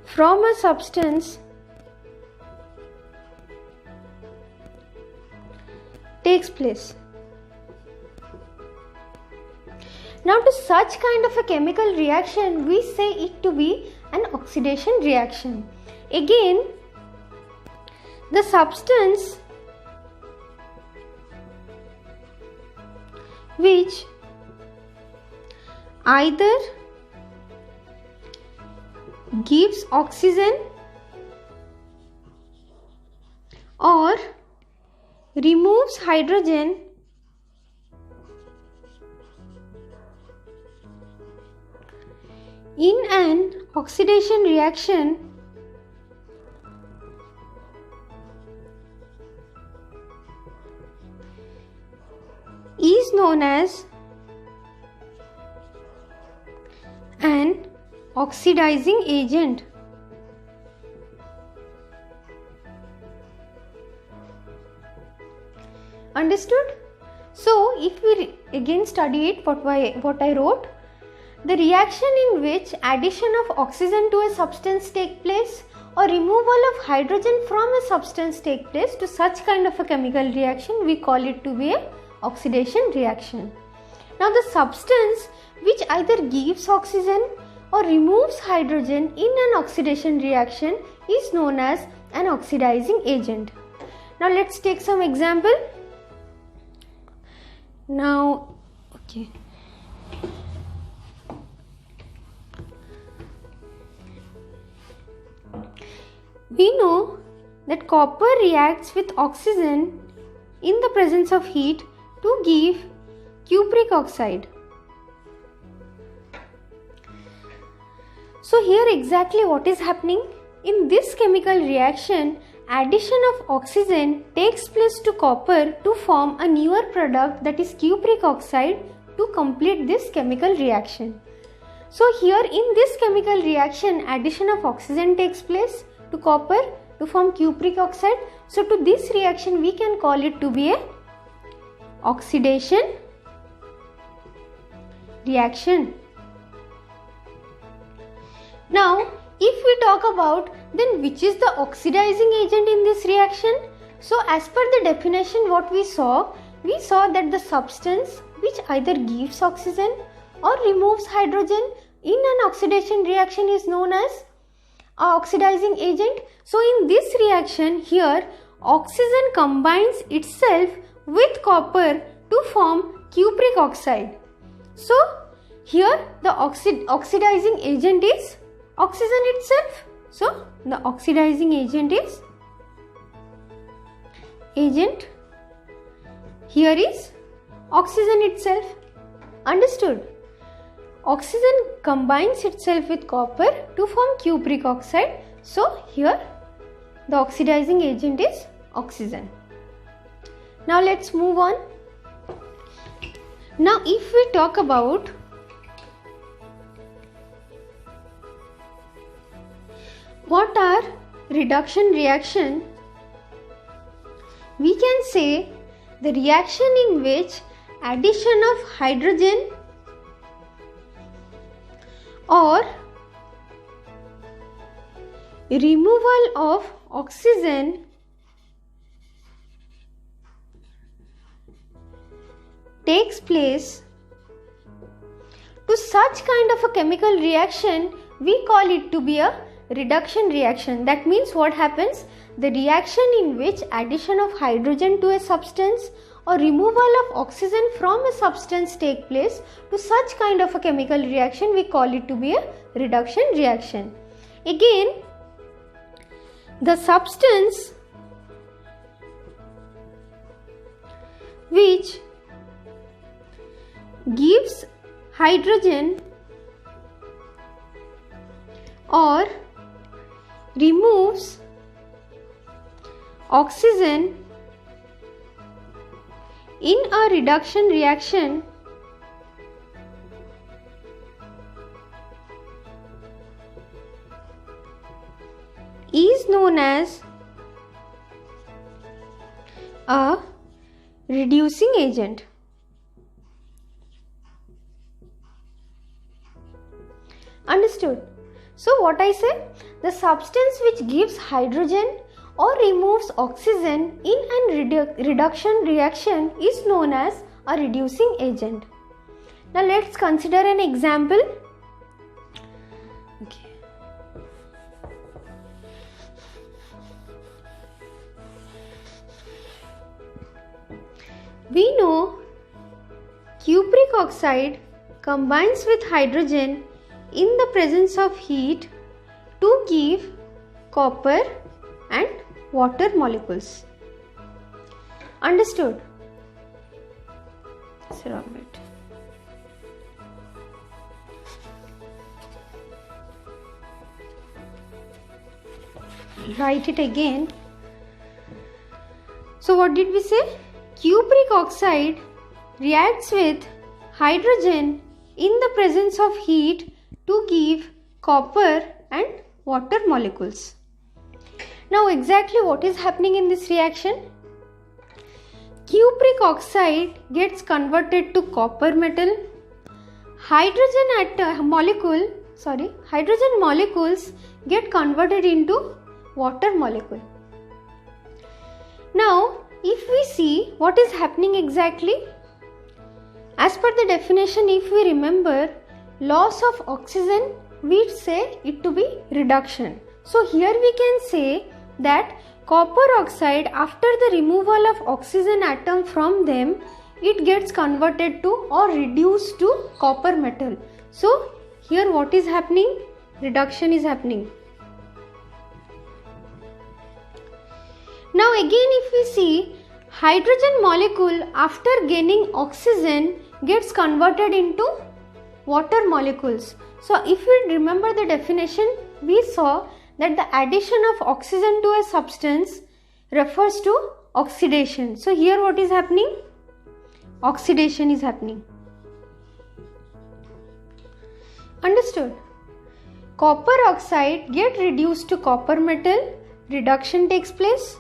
from a substance takes place. Now to such kind of a chemical reaction, we say it to be an oxidation reaction. Again, the substance which either gives oxygen or removes hydrogen in an oxidation reaction is known as an oxidizing agent. Understood? So if we again study it, what I wrote, the reaction in which addition of oxygen to a substance take place or removal of hydrogen from a substance take place, to such kind of a chemical reaction we call it to be a oxidation reaction. Now the substance which either gives oxygen or removes hydrogen in an oxidation reaction is known as an oxidizing agent. Now let's take some example. Now, okay. We know that copper reacts with oxygen in the presence of heat to give cupric oxide. So here exactly what is happening? In this chemical reaction, addition of oxygen takes place to copper to form a newer product, that is cupric oxide, to complete this chemical reaction. So here in this chemical reaction, addition of oxygen takes place to copper to form cupric oxide. So to this reaction we can call it to be a oxidation reaction. Now if we talk about then which is the oxidizing agent in this reaction. So as per the definition what we saw that the substance which either gives oxygen or removes hydrogen in an oxidation reaction is known as an oxidizing agent. So in this reaction here, oxygen combines itself with copper to form cupric oxide. So here the oxidizing agent is oxygen itself. So the oxidizing agent is here is oxygen itself. Understood? Oxygen combines itself with copper to form cupric oxide. So here the oxidizing agent is oxygen. Now let's move on. Now if we talk about what are reduction reaction, we can say the reaction in which addition of hydrogen or removal of oxygen takes place, to such kind of a chemical reaction we call it to be a reduction reaction. That means what happens? The reaction in which addition of hydrogen to a substance or removal of oxygen from a substance take place, to such kind of a chemical reaction we call it to be a reduction reaction. Again, the substance which gives hydrogen or removes oxygen in a reduction reaction is known as a reducing agent. Understood? So what I said, the substance which gives hydrogen or removes oxygen in an reduction reaction is known as a reducing agent. Now let's consider an example. Okay. We know cupric oxide combines with hydrogen in the presence of heat to give copper and water molecules. Understood? Sir, write it again. So what did we say? Cupric oxide reacts with hydrogen in the presence of heat to give copper and water molecules. Now exactly what is happening in this reaction? Cupric oxide gets converted to copper metal. Hydrogen molecules get converted into water molecule. Now if we see what is happening exactly, as per the definition, if we remember, loss of oxygen, we say it to be reduction. So here we can say that copper oxide, after the removal of oxygen atom from them, it gets converted to or reduced to copper metal. So here what is happening? Reduction is happening. Now again if we see, hydrogen molecule after gaining oxygen gets converted into water molecules. So if we remember the definition, we saw that the addition of oxygen to a substance refers to oxidation. So here what is happening? Oxidation is happening. Understood? Copper oxide get reduced to copper metal, reduction takes place.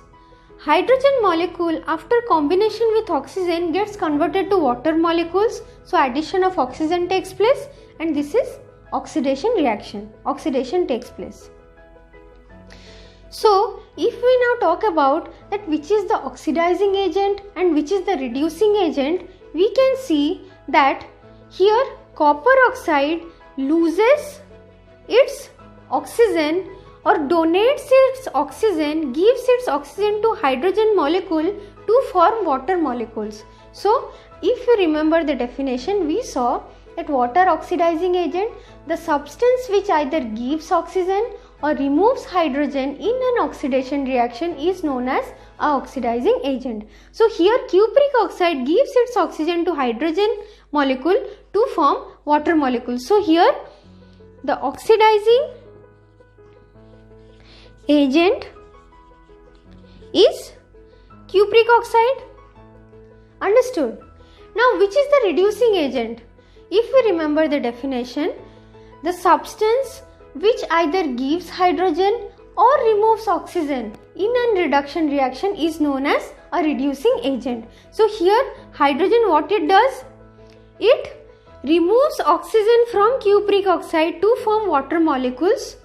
Hydrogen molecule after combination with oxygen gets converted to water molecules, so addition of oxygen takes place, and this is oxidation reaction. Oxidation takes place. So if we now talk about that which is the oxidizing agent and which is the reducing agent, we can see that here copper oxide loses its oxygen or donates its oxygen, gives its oxygen to hydrogen molecule to form water molecules. So if you remember the definition, we saw that water oxidizing agent, the substance which either gives oxygen or removes hydrogen in an oxidation reaction, is known as a oxidizing agent. So here cupric oxide gives its oxygen to hydrogen molecule to form water molecules. So here the oxidizing agent is cupric oxide. Understood? Now which is the reducing agent? If we remember the definition, the substance which either gives hydrogen or removes oxygen in a reduction reaction is known as a reducing agent. So here hydrogen, what it does? It removes oxygen from cupric oxide to form water molecules.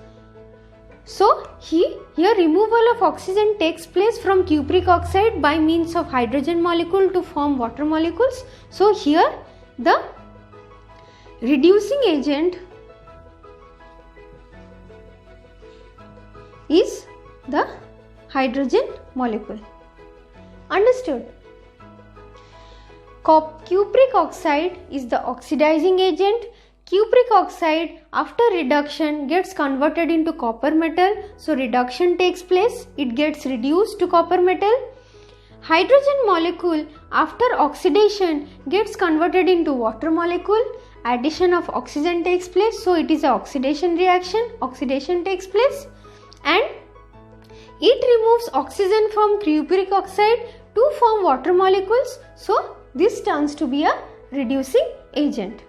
So here removal of oxygen takes place from cupric oxide by means of hydrogen molecule to form water molecules. So here the reducing agent is the hydrogen molecule. Understood? Cupric oxide is the oxidizing agent. Cupric oxide after reduction gets converted into copper metal. So reduction takes place. It gets reduced to copper metal. Hydrogen molecule after oxidation gets converted into water molecule. Addition of oxygen takes place. So it is an oxidation reaction. Oxidation takes place. And it removes oxygen from cupric oxide to form water molecules. So this turns to be a reducing agent.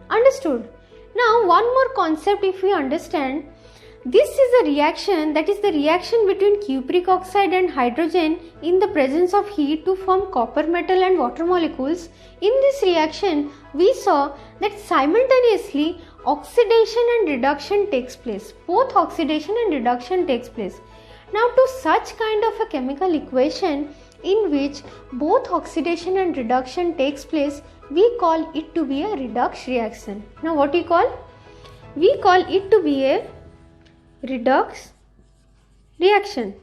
Understood? Now one more concept if we understand. This is a reaction, that is the reaction between cupric oxide and hydrogen in the presence of heat to form copper metal and water molecules. In this reaction we saw that simultaneously oxidation and reduction takes place. Both oxidation and reduction takes place. Now to such kind of a chemical equation in which both oxidation and reduction takes place, we call it to be a redox reaction. Now what we call? We call it to be a redox reaction.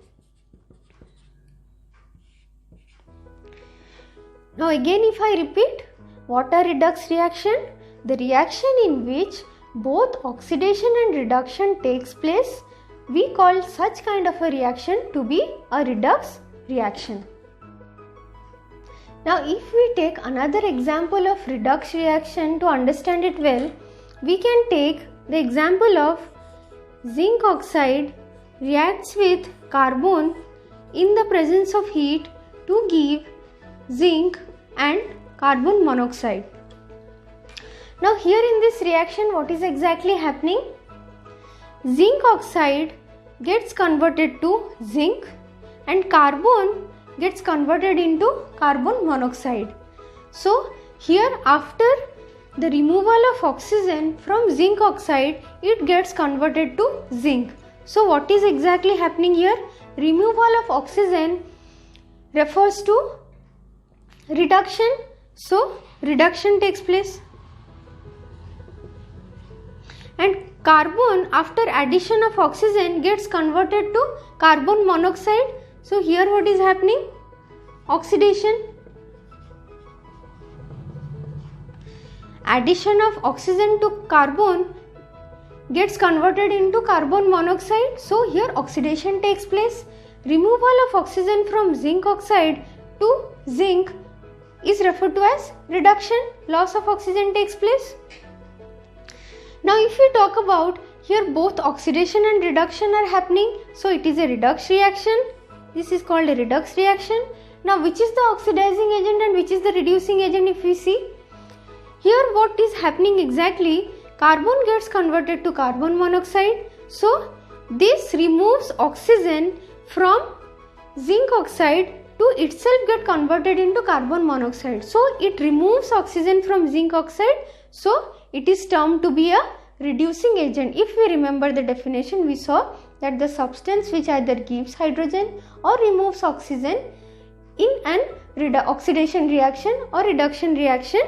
Now again if I repeat, what are redox reaction? The reaction in which both oxidation and reduction takes place, we call such kind of a reaction to be a redox reaction. Now if we take another example of redox reaction to understand it well, we can take the example of zinc oxide reacts with carbon in the presence of heat to give zinc and carbon monoxide. Now here in this reaction what is exactly happening? zinc oxide gets converted to zinc and carbon gets converted into carbon monoxide. So here after the removal of oxygen from zinc oxide, it gets converted to zinc. So what is exactly happening here? Removal of oxygen refers to reduction. So reduction takes place. And carbon after addition of oxygen gets converted to carbon monoxide. So here what is happening? Oxidation. Addition of oxygen to carbon gets converted into carbon monoxide. So here oxidation takes place. Removal of oxygen from zinc oxide to zinc is referred to as reduction. Loss of oxygen takes place. Now if we talk about here, both oxidation and reduction are happening. So it is a redox reaction. This is called a redox reaction. Now which is the oxidizing agent and which is the reducing agent if we see? Here what is happening exactly? Carbon gets converted to carbon monoxide. So this removes oxygen from zinc oxide to itself get converted into carbon monoxide. So it removes oxygen from zinc oxide. So it is termed to be a reducing agent. If we remember the definition, we saw that the substance which either gives hydrogen or removes oxygen in an oxidation reaction or reduction reaction,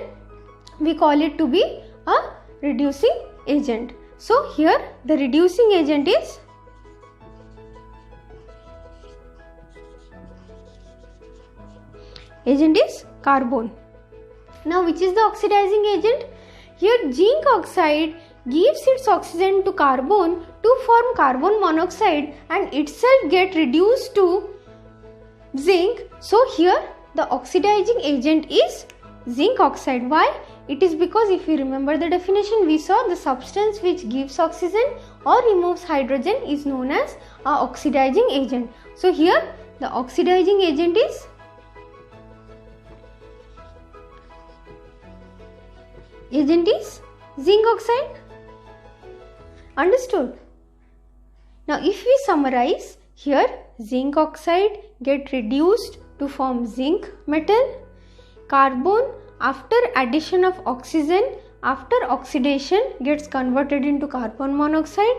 we call it to be a reducing agent. So here the reducing agent is carbon. Now which is the oxidizing agent? Here zinc oxide gives its oxygen to carbon to form carbon monoxide and itself get reduced to zinc. So here the oxidizing agent is zinc oxide. Why? It is because if you remember the definition, we saw the substance which gives oxygen or removes hydrogen is known as a oxidizing agent. So here the oxidizing agent is zinc oxide. Understood? Now if we summarize, here zinc oxide get reduced to form zinc metal. Carbon after addition of oxygen after oxidation gets converted into carbon monoxide.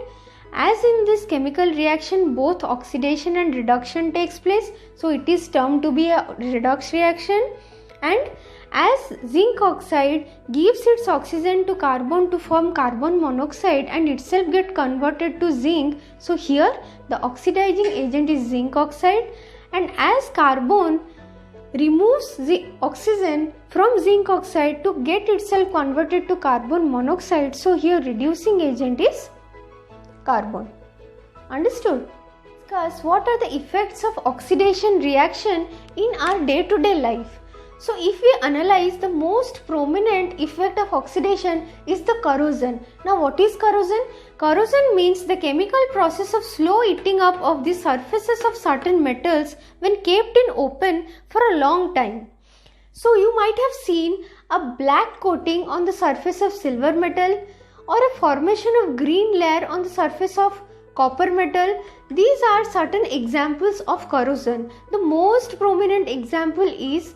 As in this chemical reaction, both oxidation and reduction takes place, so it is termed to be a redox reaction. And as zinc oxide gives its oxygen to carbon to form carbon monoxide and itself get converted to zinc, so here the oxidizing agent is zinc oxide. And as carbon removes the oxygen from zinc oxide to get itself converted to carbon monoxide, so here reducing agent is carbon. Understood? Discuss what are the effects of oxidation reaction in our day-to-day life. So if we analyze, the most prominent effect of oxidation is the corrosion. Now what is corrosion? Corrosion means the chemical process of slow eating up of the surfaces of certain metals when kept in open for a long time. So you might have seen a black coating on the surface of silver metal or a formation of green layer on the surface of copper metal. These are certain examples of corrosion. The most prominent example is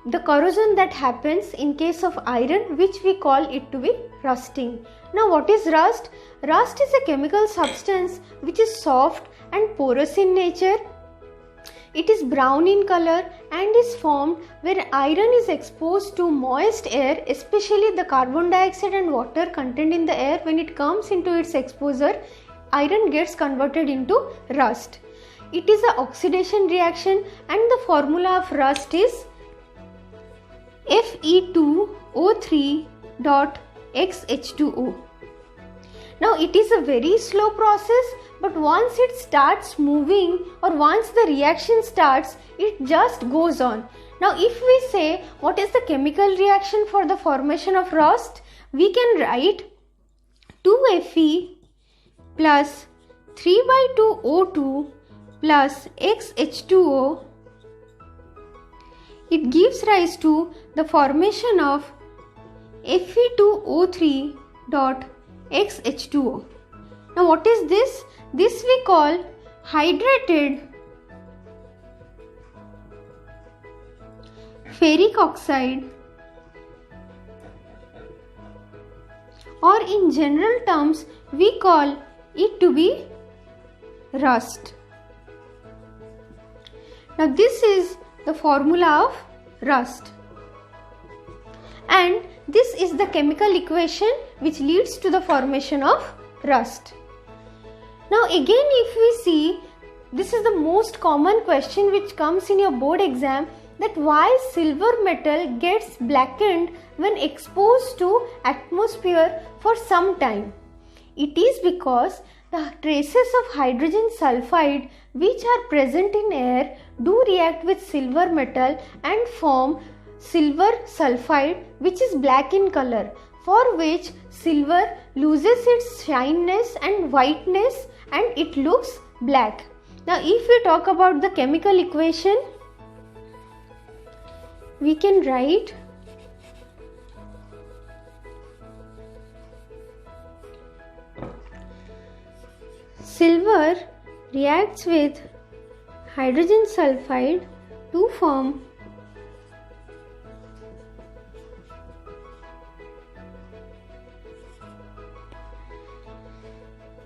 the corrosion that happens in case of iron, which we call it to be rusting. Now what is rust? Rust is a chemical substance which is soft and porous in nature. It is brown in color and is formed where iron is exposed to moist air, especially the carbon dioxide and water contained in the air. When it comes into its exposure, iron gets converted into rust. It is an oxidation reaction and the formula of rust is Fe2O3.XH2O. Now it is a very slow process, but once it starts moving or once the reaction starts, it just goes on. Now if we say what is the chemical reaction for the formation of rust, we can write 2Fe plus 3/2O2 plus XH2O. It gives rise to the formation of Fe2O3.XH2O. Now what is this? This we call hydrated ferric oxide, or in general terms we call it to be rust. Now this is the formula of rust, and this is the chemical equation which leads to the formation of rust. Now again, if we see, this is the most common question which comes in your board exam, that why silver metal gets blackened when exposed to atmosphere for some time. It is because the traces of hydrogen sulfide which are present in air do react with silver metal and form silver sulfide, which is black in color, for which silver loses its shininess and whiteness and it looks black. Now if we talk about the chemical equation, we can write silver reacts with hydrogen sulfide to form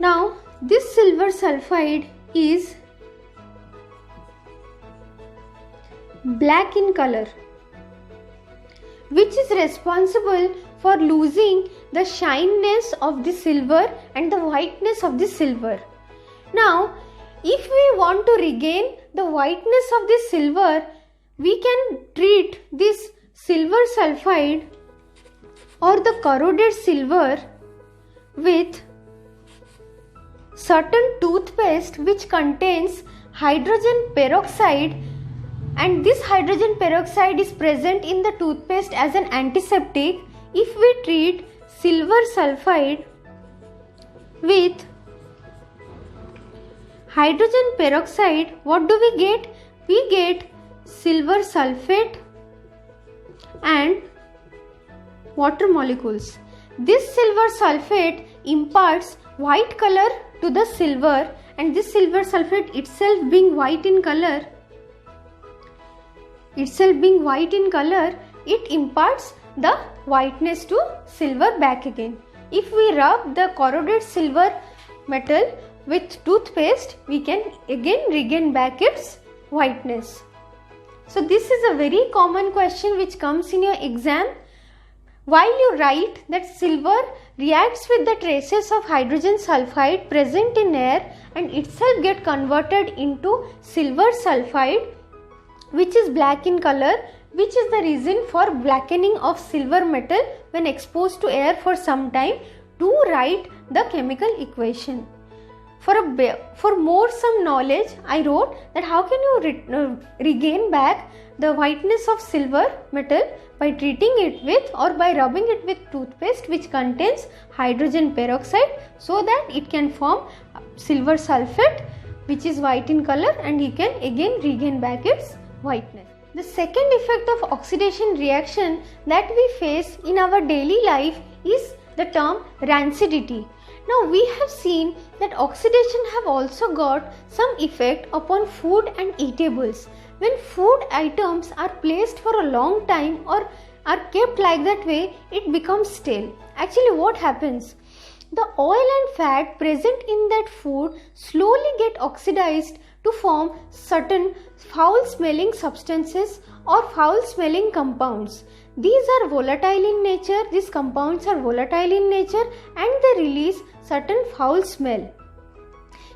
now this silver sulfide is black in color, which is responsible for losing the shininess of the silver and the whiteness of the silver. Now, if we want to regain the whiteness of the silver, we can treat this silver sulfide or the corroded silver with certain toothpaste which contains hydrogen peroxide, and this hydrogen peroxide is present in the toothpaste as an antiseptic. If we treat silver sulfide with hydrogen peroxide, what do we get? We get silver sulfate and water molecules. This silver sulfate imparts white color to the silver, and this silver sulfate itself being white in color, it imparts the whiteness to silver back again. If we rub the corroded silver metal with toothpaste, we can again regain back its whiteness. So this is a very common question which comes in your exam. While you write that silver reacts with the traces of hydrogen sulfide present in air and itself get converted into silver sulfide, which is black in color, which is the reason for blackening of silver metal when exposed to air for some time, to write the chemical equation. For more some knowledge, I wrote that how can you regain back the whiteness of silver metal by treating it with or by rubbing it with toothpaste which contains hydrogen peroxide, so that it can form silver sulfate which is white in color, and you can again regain back its whiteness. The second effect of oxidation reaction that we face in our daily life is the term rancidity. Now we have seen that oxidation have also got some effect upon food and eatables. When food items are placed for a long time or are kept like that way, it becomes stale. Actually what happens? The oil and fat present in that food slowly get oxidized to form certain foul smelling substances or foul smelling compounds. These are volatile in nature, these compounds are volatile in nature, and they release certain foul smell.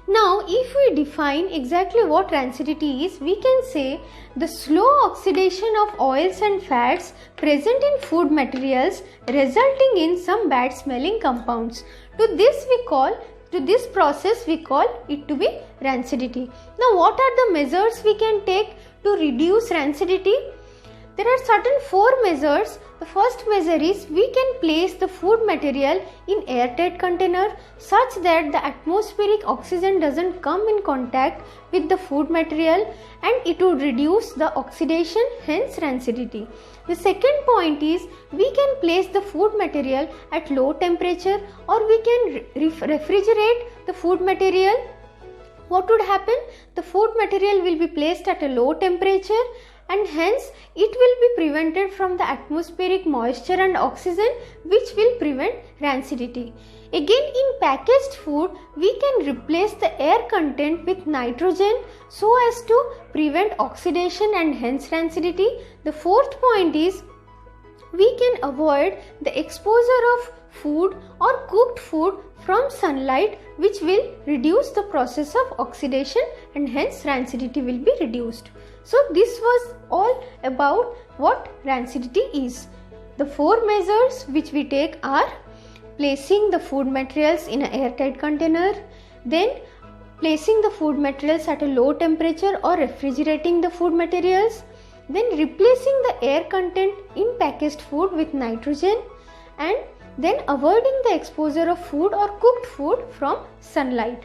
Now if we define exactly what rancidity is, we can say the slow oxidation of oils and fats present in food materials resulting in some bad smelling compounds. To this process we call it to be rancidity. Now what are the measures we can take to reduce rancidity? There are certain 4 measures. The first measure is we can place the food material in airtight container such that the atmospheric oxygen doesn't come in contact with the food material and it would reduce the oxidation, hence rancidity. The second point is we can place the food material at low temperature or we can refrigerate the food material. What would happen? The food material will be placed at a low temperature and hence it will be prevented from the atmospheric moisture and oxygen, which will prevent rancidity. Again, in packaged food, we can replace the air content with nitrogen so as to prevent oxidation and hence rancidity. The fourth point is we can avoid the exposure of food or cooked food from sunlight, which will reduce the process of oxidation and hence rancidity will be reduced. So this was all about what rancidity is. The 4 measures which we take are placing the food materials in an airtight container, then placing the food materials at a low temperature or refrigerating the food materials, then replacing the air content in packaged food with nitrogen, and then avoiding the exposure of food or cooked food from sunlight.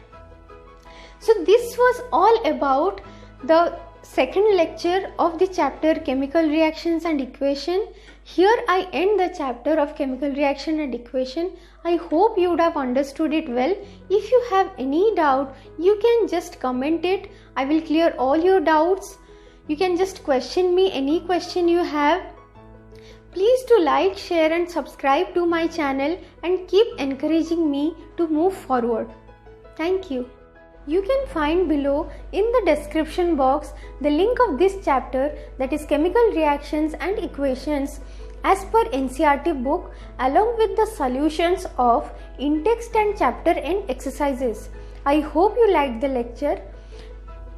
So this was all about the second lecture of the chapter Chemical Reactions and Equation. Here I end the chapter of Chemical Reaction and Equation. I hope you would have understood it well. If you have any doubt, you can just comment it. I will clear all your doubts. You can just question me any question you have. Please do like, share and subscribe to my channel and keep encouraging me to move forward. Thank you. You can find below in the description box the link of this chapter, that is Chemical Reactions and Equations as per NCERT book, along with the solutions of in-text and chapter end exercises. I hope you liked the lecture.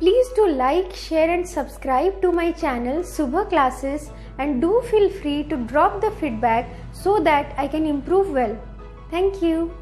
Please do like, share and subscribe to my channel Subha Classes, and do feel free to drop the feedback so that I can improve well. Thank you.